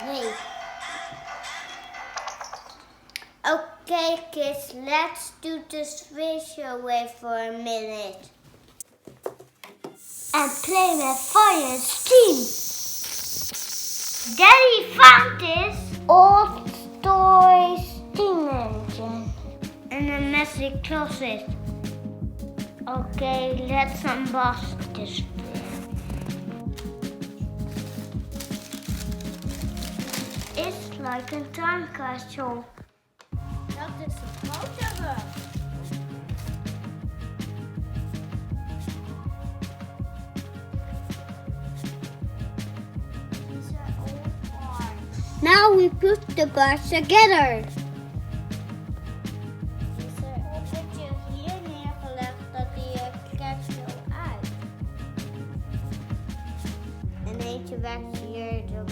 Wait. Okay, kids, let's do this visual for a minute. And play with fire and steam. Daddy found this old toy steam engine in a messy closet. Okay, let's unbox this. It's like a time capsule. Dat is een grotere. These are all parts. Now we put the parts together. Is er een beetje hier neergelegd dat die krijgt zo uit. En eentje werkt hier de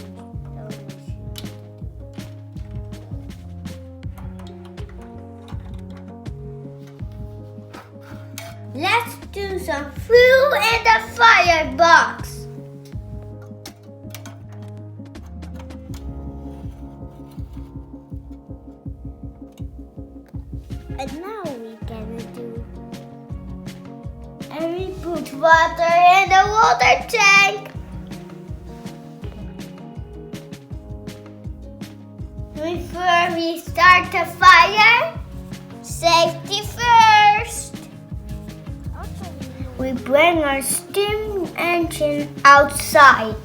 Let's do some fuel in the firebox. And now we gonna do. And we put water in the water tank. Before we start the fire, safety first. We bring our steam engine outside.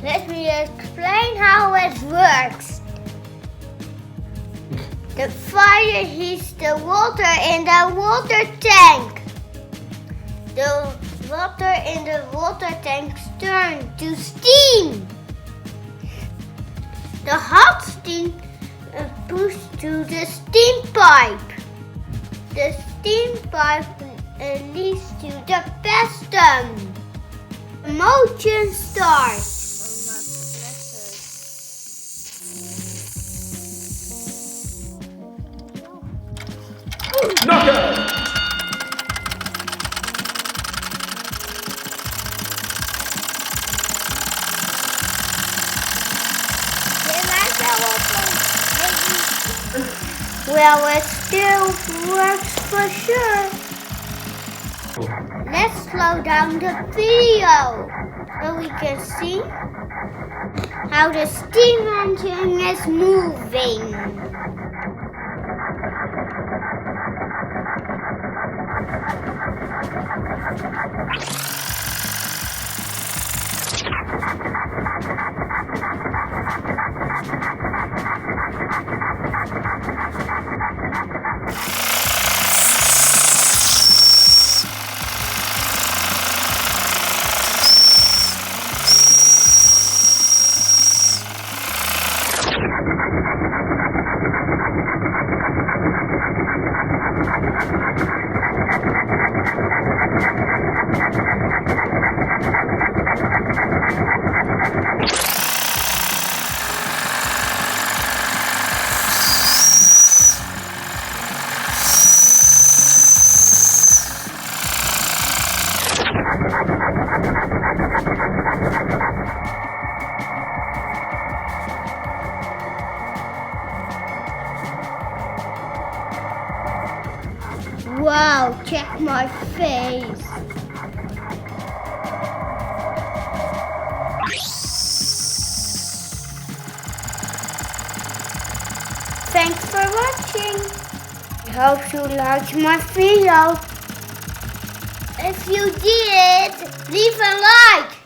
Let me explain how it works. The fire heats the water in the water tank. The water in the water tank turns to steam. The hot steam pushes to the steam pipe. The steam pipe leads to the piston. The motion starts. Knockout! Well, it still works for sure. Let's slow down the video so we can see how the steam engine is moving. Wow, check my face. Thanks for watching. I hope you liked my video. If you did, leave a like.